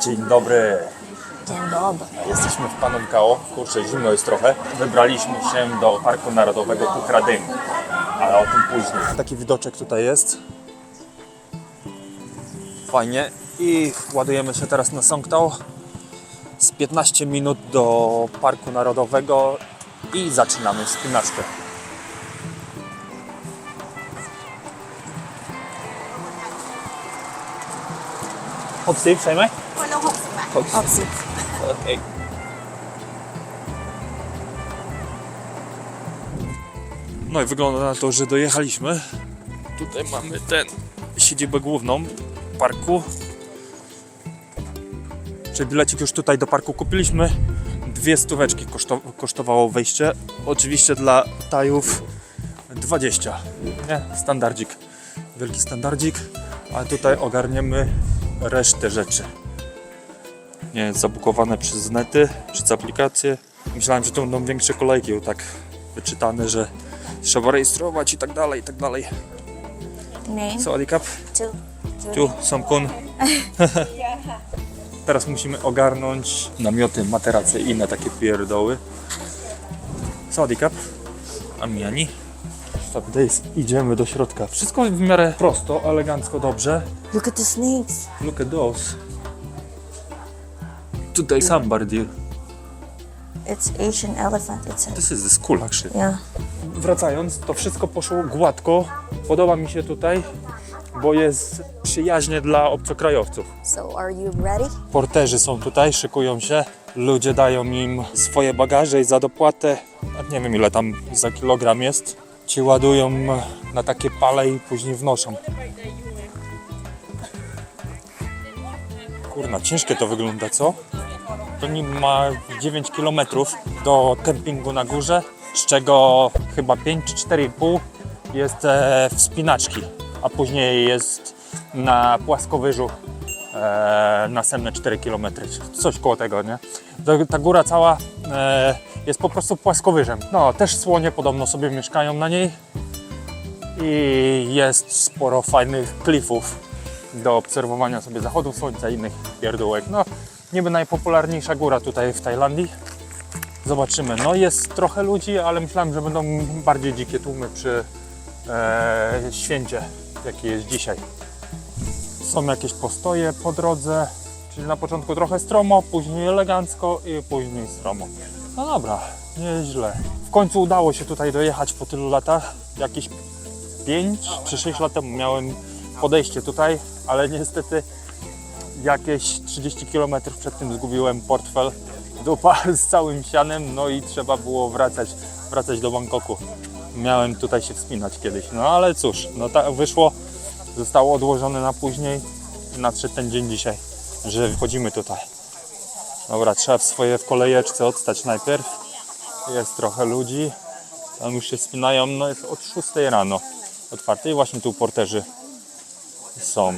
Dzień dobry. Dzień dobry. Jesteśmy w Phnom Kao. Kurczę, zimno jest trochę. Wybraliśmy się do Parku Narodowego Pukrading, ale o tym później. Taki widoczek tutaj jest. Fajnie. I ładujemy się teraz na Song Tao. Z 15 minut do Parku Narodowego i zaczynamy wspinaczkę. Hopsy, przejmę? คนละ60 บาท Okej. No i wygląda na to, że dojechaliśmy. Tutaj mamy siedzibę główną parku. Czyli bilecik już tutaj do parku kupiliśmy. 200 kosztowało wejście. Oczywiście dla Tajów 20. Nie, standardzik. Wielki standardzik. A tutaj ogarniemy resztę rzeczy. Nie jest zabukowane przez nety, przez aplikacje. Myślałem, że to będą większe kolejki, bo tak wyczytane, że trzeba rejestrować i tak dalej, i tak dalej. Name Sawadikap, tu Somkun. Teraz musimy ogarnąć namioty, materace i inne takie pierdoły. Sawadikap, Amiani. Idziemy do środka. Wszystko w miarę prosto, elegancko, dobrze. Look at the snakes. Look at those. Tutaj sambar deer. It's Asian elephant. This is cool actually. Yeah. Wracając, to wszystko poszło gładko. Podoba mi się tutaj, bo jest przyjaźnie dla obcokrajowców. So are you ready? Porterzy są tutaj, szykują się. Ludzie dają im swoje bagaże i za dopłatę, nie wiem ile tam za kilogram jest, ci ładują na takie pale i później wnoszą. Kurna, ciężkie to wygląda, co? To nim ma 9 km do kempingu na górze, z czego chyba 5 czy 4,5 jest wspinaczki, a później jest na płaskowyżu następne 4 km, coś koło tego, nie? Ta góra cała jest po prostu płaskowyżem. No, też słonie podobno sobie mieszkają na niej i jest sporo fajnych klifów do obserwowania sobie zachodu słońca i innych pierdółek. No, niby najpopularniejsza góra tutaj w Tajlandii. Zobaczymy. No, jest trochę ludzi, ale myślałem, że będą bardziej dzikie tłumy przy święcie, jakie jest dzisiaj. Są jakieś postoje po drodze, czyli na początku trochę stromo, później elegancko i później stromo. No dobra, nieźle. W końcu udało się tutaj dojechać po tylu latach. Jakieś 5 czy 6 lat temu miałem podejście tutaj, ale niestety jakieś 30 km przed tym zgubiłem portfel, dupa z całym sianem, no i trzeba było wracać do Bangkoku. Miałem tutaj się wspinać kiedyś, no ale cóż, no tak wyszło, zostało odłożone na później i nadszedł ten dzień dzisiaj, że wchodzimy tutaj. Dobra, trzeba w kolejeczce odstać najpierw, jest trochę ludzi, tam już się wspinają, no jest od 6 rano otwarte i właśnie tu porterzy są.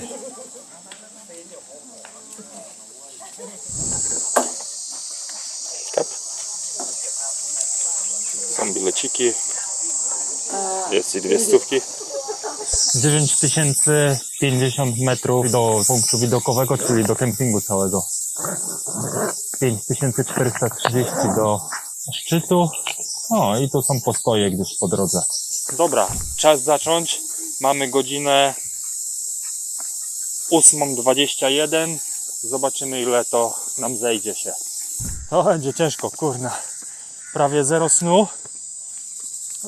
Są bileciki. Jest i 200. 9050 metrów do punktu widokowego, czyli do kempingu całego. 5430 do szczytu. No i tu są postoje gdzieś po drodze. Dobra, czas zacząć. Mamy godzinę 8:21. Zobaczymy ile to nam zejdzie się. To będzie ciężko, kurna. Prawie 0 snu.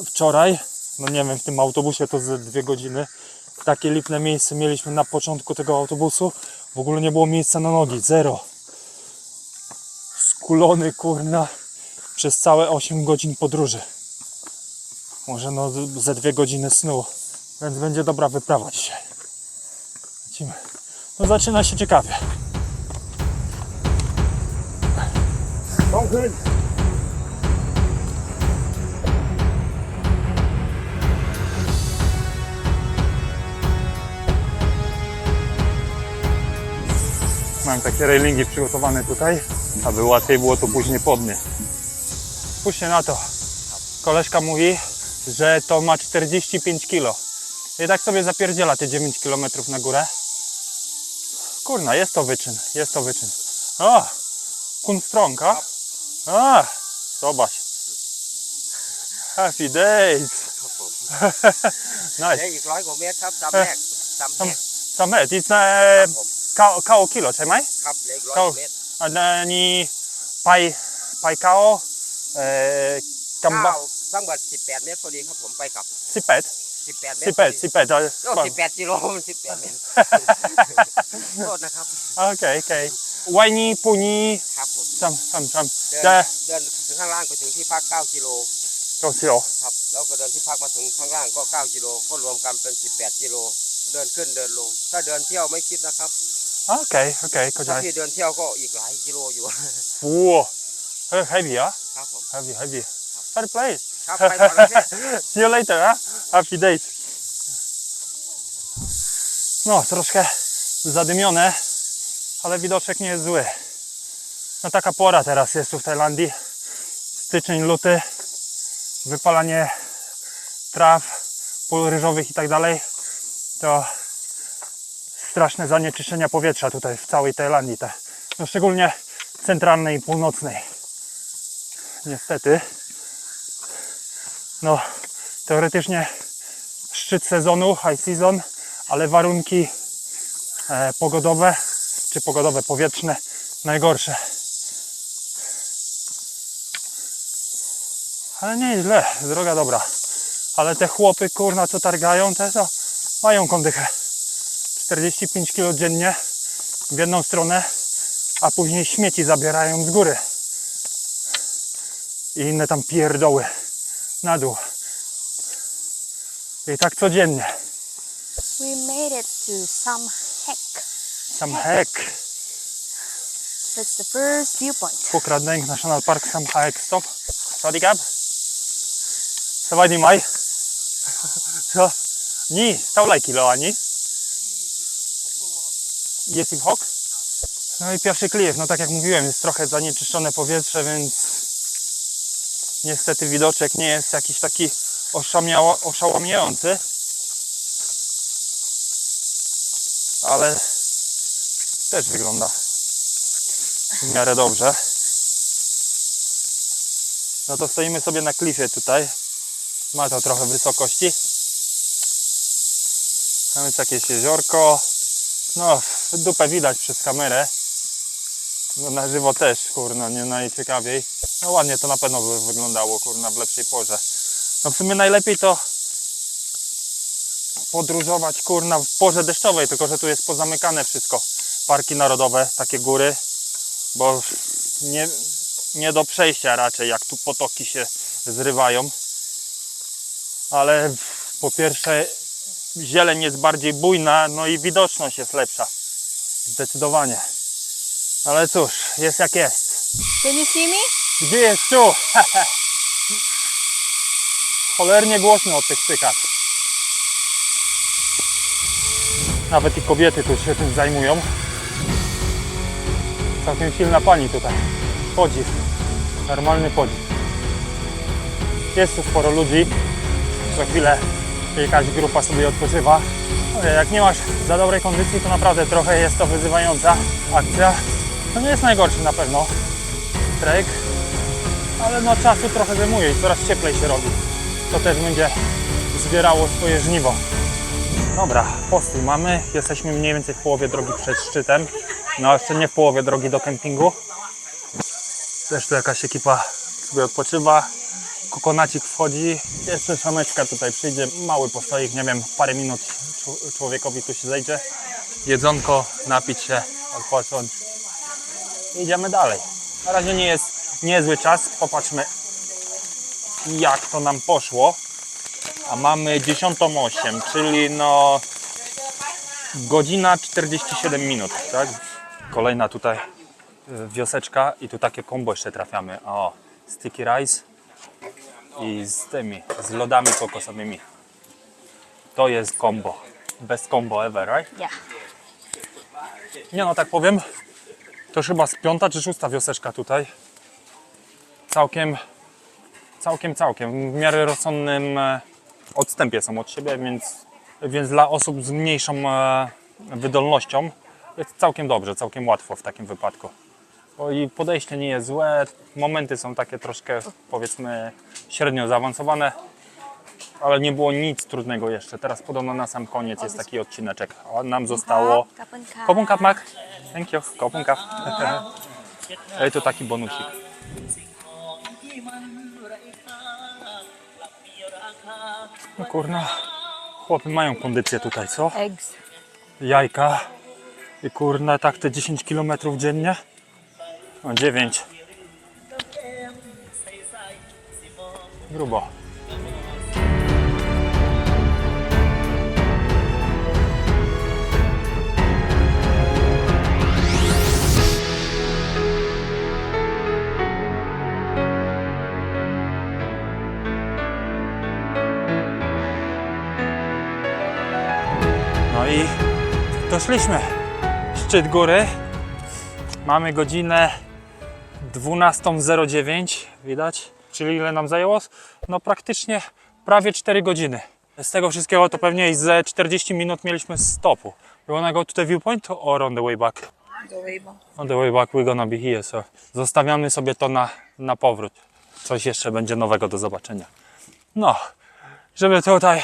Wczoraj, no nie wiem, w tym autobusie to ze 2 godziny. Takie lipne miejsce mieliśmy na początku tego autobusu. W ogóle nie było miejsca na nogi, 0. Skulony, kurna, przez całe 8 godzin podróży. Może no ze 2 godziny snu, więc będzie dobra wyprawa dzisiaj. Lecimy. No zaczyna się ciekawie. Mam takie railingi przygotowane tutaj, aby łatwiej było to później podnieść. Spójrzcie na to. Koleżka mówi, że to ma 45 kg. I tak sobie zapierdziela te 9 km na górę. Kurna, jest to wyczyn, jest to wyczyn. A, Kunstronka? Zobacz. Happy days. เดี๋ยว nice. อีก100 กว่าเมตรครับซ้ำแรกซ้ำแรก Same, it's 9 kilo ใช่ไหม ครับเหลืออีก100 ก Kau, ว่าเมตร อันนี้ไปเก้าเอ่อกำบะ ทั้งหมด18 เมตรพอดีครับผมไปกลับ 18 18 เมตรพอดี 18 โอ้18 กิโลมัน18 เมตร โทษนะครับ โอเคไว้นี้ปูนี้ ครับผม ซ้ำ เดิน จะ เดินถึงข้างล่างไปถึงที่พัก 9 กิโล ก็เสียว ครับแล้วก็เดินที่พักมาถึงข้างล่างก็ 9 กิโลก็รวมกันเป็น 18 กิโลเดินขึ้นเดินลง ถ้าเดินเที่ยวไม่คิดนะครับ โอเคเข้าใจ ถ้าที่เดินเที่ยวก็อีกหลายกิโลอยู่ โอ้heavy อ่ะ ครับผม heavy Fair play ครับไปต่อเลย See you later, huh? Happy days. No, troszkę zadymione, ale widoczek nie jest zły. No taka pora teraz jest tu w Tajlandii. Styczeń, luty, wypalanie traw, pól ryżowych i tak dalej. To straszne zanieczyszczenia powietrza tutaj w całej Tajlandii. No szczególnie centralnej i północnej. Niestety. No, teoretycznie szczyt sezonu, high season, ale warunki pogodowe, czy pogodowe, powietrzne najgorsze. Ale nie jest źle, droga dobra. Ale te chłopy, kurna, co targają, te to mają kondychę. 45 kg dziennie w jedną stronę, a później śmieci zabierają z góry. I inne tam pierdoły na dół. I tak codziennie. We made it to Sam Hek. Sam Hek. That's the first viewpoint. Phuc Rat Deng National Park Sam Hek. Stop. Sorry, Gab. สวัสดีไหม นี่เท่าไหร่กิโลอันนี้26? No i pierwszy kliw, no tak jak mówiłem, jest trochę zanieczyszczone powietrze, więc niestety widoczek nie jest jakiś taki oszałamiający, ale też wygląda w miarę dobrze. No to stoimy sobie na klifie tutaj, ma to trochę wysokości, tam jest jakieś jeziorko, no w dupę widać przez kamerę, no na żywo też, kurna, nie najciekawiej. No ładnie to na pewno by wyglądało, kurna, w lepszej porze. No w sumie najlepiej to podróżować, kurna, w porze deszczowej, tylko że tu jest pozamykane wszystko. Parki narodowe, takie góry, bo nie do przejścia raczej, jak tu potoki się zrywają. Ale po pierwsze zieleń jest bardziej bujna, no i widoczność jest lepsza. Zdecydowanie. Ale cóż, jest jak jest. Can you see me? Gdzie jest tu? Cholernie głośno od tych cykad. Nawet i kobiety tu się tym zajmują. Całkiem silna pani tutaj. Podziw. Normalny podziw. Jest tu sporo ludzi. Co chwilę jakaś grupa sobie odpoczywa. Jak nie masz za dobrej kondycji, to naprawdę trochę jest to wyzywająca akcja. To nie jest najgorszy na pewno trek, ale no czasu trochę zajmuje i coraz cieplej się robi. To też będzie zbierało swoje żniwo. Dobra, postój mamy. Jesteśmy mniej więcej w połowie drogi przed szczytem. No jeszcze nie w połowie drogi do kempingu. Też tu jakaś ekipa sobie odpoczywa. Kokonacik wchodzi. Jeszcze szameczka tutaj przyjdzie. Mały postoik, nie wiem, parę minut człowiekowi tu się zejdzie. Jedzonko, napić się, odpocząć. Idziemy dalej. Na razie nie jest niezły czas. Popatrzmy, jak to nam poszło. A mamy 10:08, czyli no godzina 47 minut, tak? Kolejna tutaj wioseczka i tu takie kombo jeszcze trafiamy. O, sticky rice i z lodami kokosowymi. To jest kombo. Best combo ever, right? Yeah. Nie no, tak powiem, to już chyba z 5. czy 6. wioseczka tutaj. Całkiem w miarę rozsądnym odstępie są od siebie, więc dla osób z mniejszą wydolnością jest całkiem dobrze, całkiem łatwo w takim wypadku. O, i podejście nie jest złe, momenty są takie troszkę, powiedzmy, średnio zaawansowane, ale nie było nic trudnego jeszcze. Teraz podobno na sam koniec jest taki odcineczek, a nam zostało... Kopun kap, Mak. Thank you. Kopun kap. I to taki bonusik. No kurna, chłopy mają kondycję tutaj, co? Eggs. Jajka. I kurna, tak te 10 km dziennie? No 9. Grubo. No i doszliśmy. Szczyt góry. Mamy godzinę 12:09, widać? Czyli ile nam zajęło? No praktycznie prawie 4 godziny. Z tego wszystkiego to pewnie ze 40 minut mieliśmy stopu. You wanna go to the viewpoint or on the way back? On the way back we're gonna be here, so zostawiamy sobie to na powrót. Coś jeszcze będzie nowego do zobaczenia. No, żeby tutaj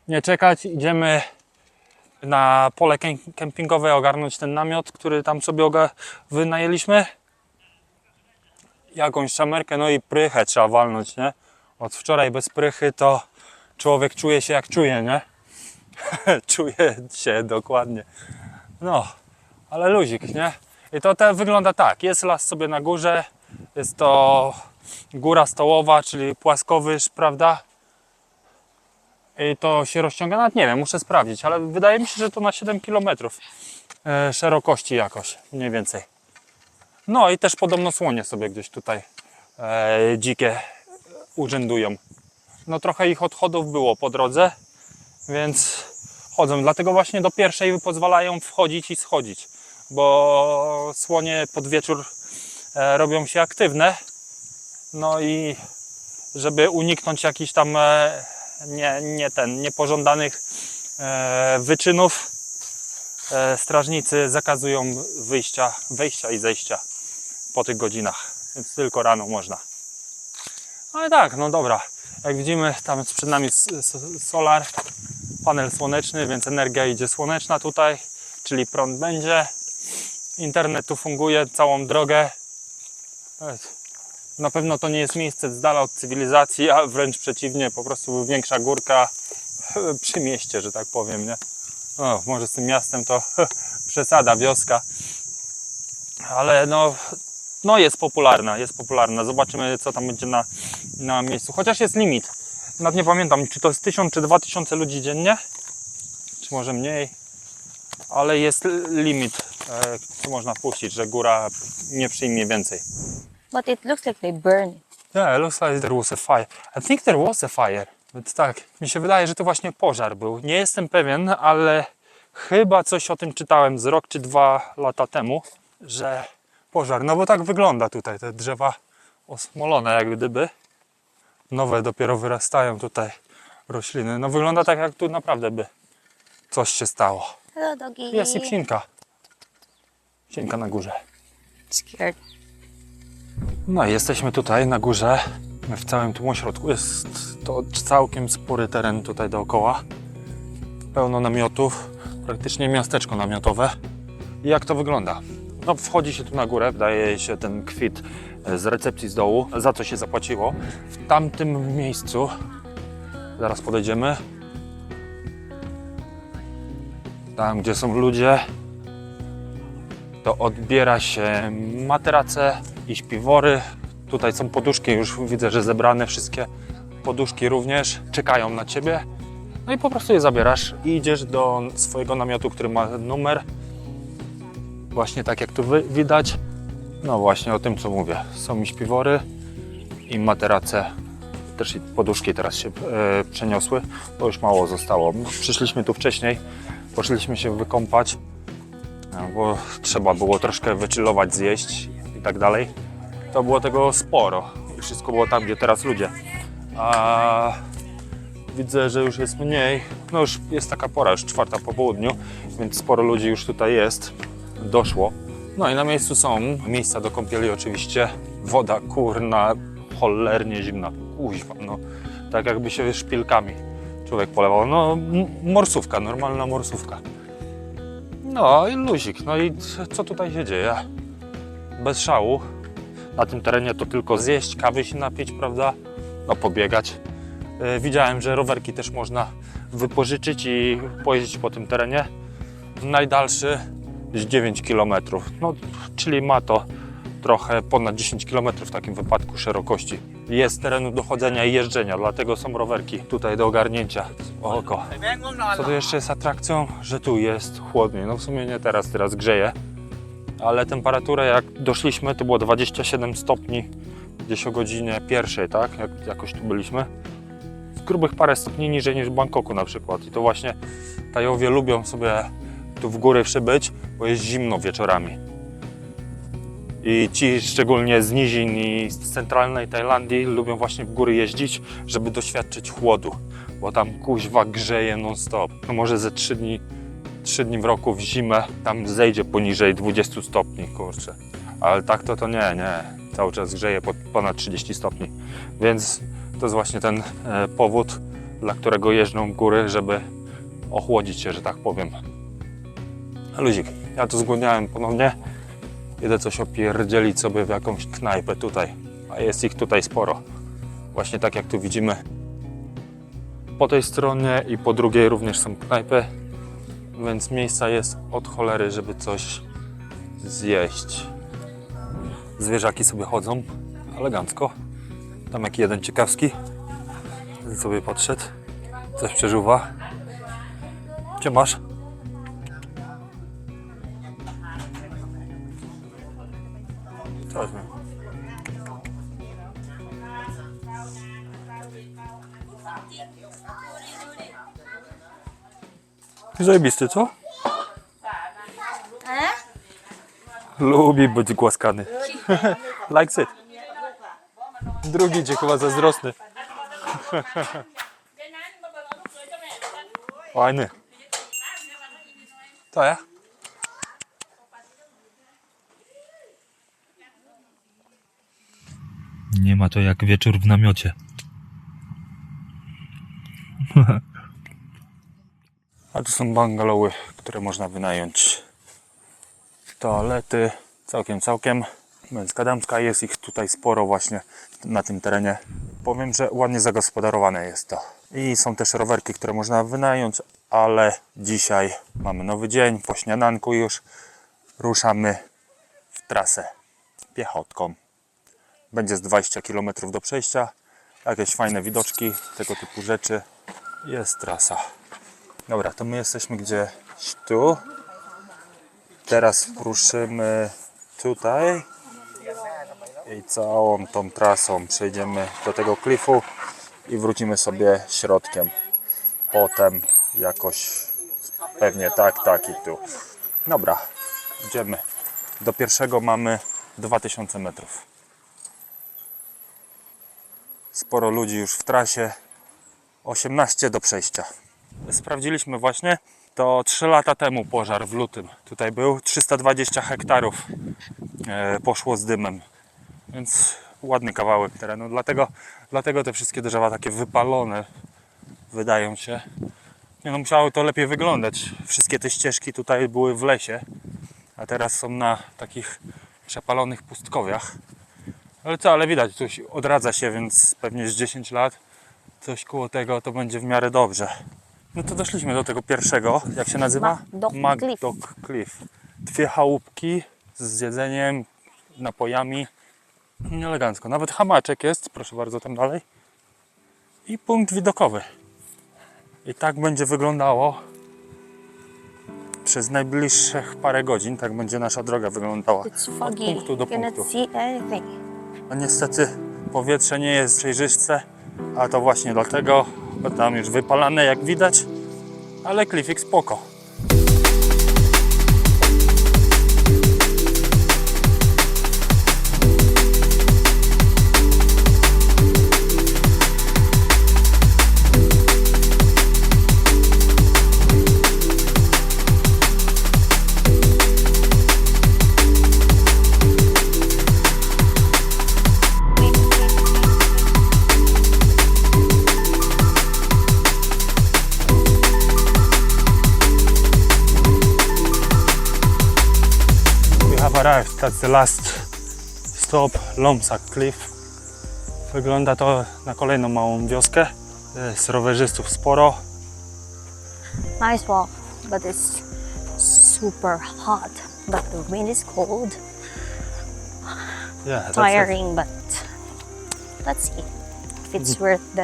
nie czekać, idziemy na pole kempingowe ogarnąć ten namiot, który tam sobie wynajęliśmy. Jakąś szamerkę, no i prychę trzeba walnąć, nie? Od wczoraj bez prychy to człowiek czuje się jak czuje, nie? Czuje się dokładnie. No, ale luzik, nie? I to wygląda tak, jest las sobie na górze, jest to góra stołowa, czyli płaskowyż, prawda? I to się rozciąga, nawet nie wiem, muszę sprawdzić, ale wydaje mi się, że to na 7 km szerokości jakoś, mniej więcej. No i też podobno słonie sobie gdzieś tutaj dzikie urzędują. No trochę ich odchodów było po drodze, więc chodzą, dlatego właśnie do pierwszej pozwalają wchodzić i schodzić, bo słonie pod wieczór robią się aktywne, no i żeby uniknąć jakichś tam niepożądanych wyczynów, strażnicy zakazują wejścia i zejścia po tych godzinach, więc tylko rano można. Ale tak, no dobra, jak widzimy, tam przed nami solar, panel słoneczny, więc energia idzie słoneczna tutaj, czyli prąd będzie. Internet tu funguje całą drogę. Na pewno to nie jest miejsce z dala od cywilizacji, a wręcz przeciwnie, po prostu większa górka przy mieście, że tak powiem, nie? O, może z tym miastem to przesada, wioska, ale no jest popularna, zobaczymy co tam będzie na miejscu, chociaż jest limit, nawet nie pamiętam czy to jest 1000 czy 2000 ludzi dziennie, czy może mniej, ale jest limit, co można puścić, że góra nie przyjmie więcej. But it looks like they burn. Yeah, it looks like there was a fire. I think there was a fire. Więc tak, mi się wydaje, że to właśnie pożar był. Nie jestem pewien, ale chyba coś o tym czytałem z rok czy 2 lata temu, że pożar. No bo tak wygląda tutaj, te drzewa osmolone jak gdyby. Nowe dopiero wyrastają tutaj rośliny. No wygląda tak, jak tu naprawdę by coś się stało. Hello, doggy. Jest i psinka. Psinka na górze. Scared. No i jesteśmy tutaj na górze, w całym tym ośrodku. Jest to całkiem spory teren tutaj dookoła. Pełno namiotów, praktycznie miasteczko namiotowe. I jak to wygląda? No wchodzi się tu na górę, daje się ten kwit z recepcji z dołu, za co się zapłaciło. W tamtym miejscu, zaraz podejdziemy, tam gdzie są ludzie, to odbiera się materace i śpiwory. Tutaj są poduszki, już widzę, że zebrane wszystkie poduszki również czekają na Ciebie. No i po prostu je zabierasz i idziesz do swojego namiotu, który ma numer. Właśnie tak jak tu widać. No właśnie o tym co mówię. Są i śpiwory i materace. Też i poduszki teraz się przeniosły. To już mało zostało. Przyszliśmy tu wcześniej, poszliśmy się wykąpać, bo trzeba było troszkę wychillować, zjeść i tak dalej. To było tego sporo i wszystko było tam, gdzie teraz ludzie. A widzę, że już jest mniej. No już jest taka pora, już 4 po południu, więc sporo ludzi już tutaj jest. Doszło No i na miejscu są miejsca do kąpieli oczywiście. Woda kurna, cholernie zimna. Kuźwa, no. Tak jakby się szpilkami człowiek polewał. No morsówka, normalna morsówka. No i luzik. No i co tutaj się dzieje? Bez szału. Na tym terenie to tylko zjeść, kawy się napić, prawda? No pobiegać. Widziałem, że rowerki też można wypożyczyć i pojeździć po tym terenie. Najdalszy jest 9 km. No, czyli ma to trochę ponad 10 km w takim wypadku szerokości. Jest terenu do chodzenia i jeżdżenia, dlatego są rowerki tutaj do ogarnięcia. Oko. Co tu jeszcze jest atrakcją? Że tu jest chłodniej. No w sumie nie teraz, teraz grzeje. Ale temperatura jak doszliśmy to było 27 stopni gdzieś o godzinie pierwszej, tak? Jakoś tu byliśmy. Grubych parę stopni niżej niż w Bangkoku na przykład. I to właśnie Tajowie lubią sobie tu w góry przybyć, bo jest zimno wieczorami. I ci szczególnie z nizin i z centralnej Tajlandii lubią właśnie w góry jeździć, żeby doświadczyć chłodu. Bo tam kuźwa grzeje non stop. No może ze 3 dni w roku w zimę tam zejdzie poniżej 20 stopni, kurczę. Ale tak to nie. Cały czas grzeje ponad 30 stopni. Więc to jest właśnie ten powód, dla którego jeżdżą w góry, żeby ochłodzić się, że tak powiem. Luzik, ja tu zgłodniałem ponownie. Idę coś opierdzielić sobie w jakąś knajpę tutaj. A jest ich tutaj sporo. Właśnie tak jak tu widzimy. Po tej stronie i po drugiej również są knajpy. Więc miejsca jest od cholery, żeby coś zjeść. Zwierzaki sobie chodzą elegancko. Tam jak jeden ciekawski sobie podszedł, coś przeżuwa. Gdzie masz? Coś mi. Zajebisty, co? Lubi być głaskany. Likes it. Drugi idzie chyba zazdrosny. Fajny. To ja? Nie ma to jak wieczór w namiocie. A tu są bungalowy, które można wynająć. Toalety, całkiem. Męska, damska, jest ich tutaj sporo właśnie na tym terenie. Powiem, że ładnie zagospodarowane jest to. I są też rowerki, które można wynająć, ale dzisiaj mamy nowy dzień, po śniadanku już ruszamy w trasę piechotką. Będzie z 20 km do przejścia, jakieś fajne widoczki, tego typu rzeczy. Jest trasa. Dobra, to my jesteśmy gdzieś tu. Teraz ruszymy tutaj i całą tą trasą przejdziemy do tego klifu i wrócimy sobie środkiem. Potem jakoś pewnie tak i tu. Dobra, idziemy. Do pierwszego mamy 2000 metrów. Sporo ludzi już w trasie. 18 do przejścia. Sprawdziliśmy właśnie, to 3 lata temu pożar w lutym. Tutaj był 320 hektarów poszło z dymem. Więc ładny kawałek terenu. Dlatego te wszystkie drzewa takie wypalone wydają się. Nie no, musiało to lepiej wyglądać. Wszystkie te ścieżki tutaj były w lesie, a teraz są na takich przepalonych pustkowiach. Ale widać, coś odradza się, więc pewnie z 10 lat coś koło tego to będzie w miarę dobrze. No to doszliśmy do tego pierwszego, jak się nazywa? Magdok Cliff. 2 chałupki z jedzeniem, napojami. Elegancko. Nawet hamaczek jest, proszę bardzo, tam dalej. I punkt widokowy. I tak będzie wyglądało przez najbliższych parę godzin. Tak będzie nasza droga wyglądała. Od punktu do punktu. A niestety powietrze nie jest przejrzyste, a to właśnie dlatego, bo tam już wypalane jak widać, ale klifik spoko. That's the last stop, Lomsak Cliff. Wygląda to na kolejną małą wioskę. Jest rowerzystów sporo. Nice walk, but it's super hot. But the wind is cold, Yeah, that's it. tiring, but let's see if it's worth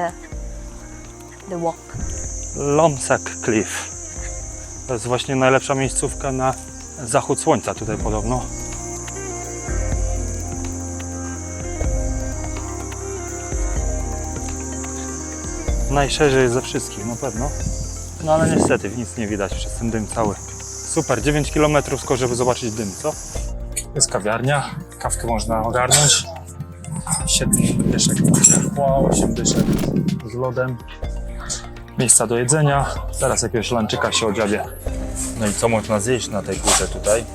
the walk. Lomsak Cliff. To jest właśnie najlepsza miejscówka na zachód słońca tutaj podobno. Najszerzej ze wszystkich, na pewno. No ale niestety nic nie widać przez ten dym cały. Super, 9 km tylko, żeby zobaczyć dym, co? Jest kawiarnia, kawkę można ogarnąć. 7 dyszek ciepła, 8 dyszek z lodem. Miejsca do jedzenia. Zaraz jakiegoś lunczyka się odziabię. No i co można zjeść na tej górze tutaj?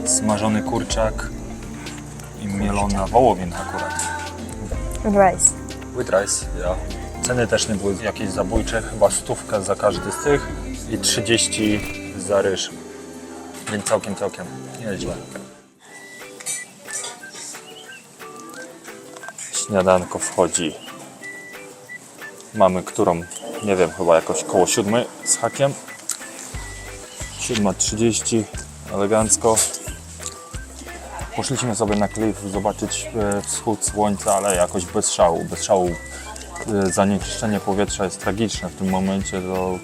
Smażony kurczak i mielona wołowina akurat. With rice. With rice, ja. Ceny też nie były jakieś zabójcze, chyba 100 za każdy z tych i 30 za ryż. Więc całkiem nieźle. Śniadanko wchodzi. Mamy którą, nie wiem, chyba jakoś koło 7 z hakiem. 7:30, elegancko. Poszliśmy sobie na klif zobaczyć wschód słońca, ale jakoś bez szału. Zanieczyszczenie powietrza jest tragiczne w tym momencie, to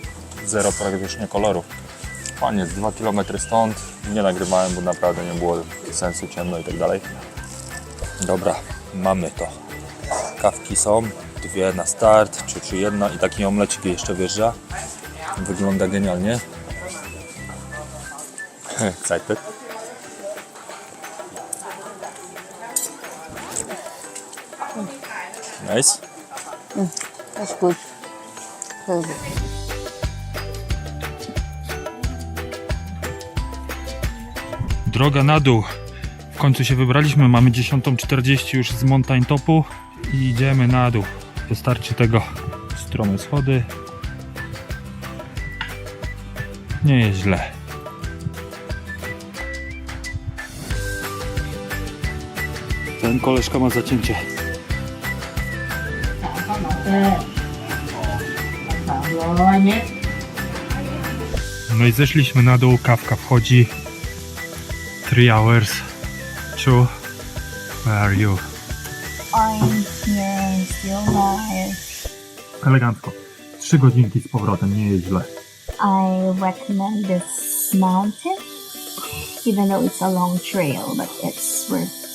zero praktycznie kolorów. Fajnie, 2 km stąd, nie nagrywałem, bo naprawdę nie było sensu, ciemno i tak dalej. Dobra, mamy to. Kawki są, 2 na start, czy jedna i taki omlecik jeszcze wjeżdża. Wygląda genialnie. Excited. Nice. That's good. Very good. Droga na dół. W końcu się wybraliśmy, mamy 10:40 już z Mountain Topu i idziemy na dół. Wystarczy tego strome schody. Nie jest źle. Ten koleżka ma zacięcie. No i zeszliśmy na dół, kawka wchodzi. 3 hours. 2. Where are you? I'm here, still here. Elegancko. 3 godzinki z powrotem, nie jest źle. I recommend this mountain, even though it's a long trail, but it's worth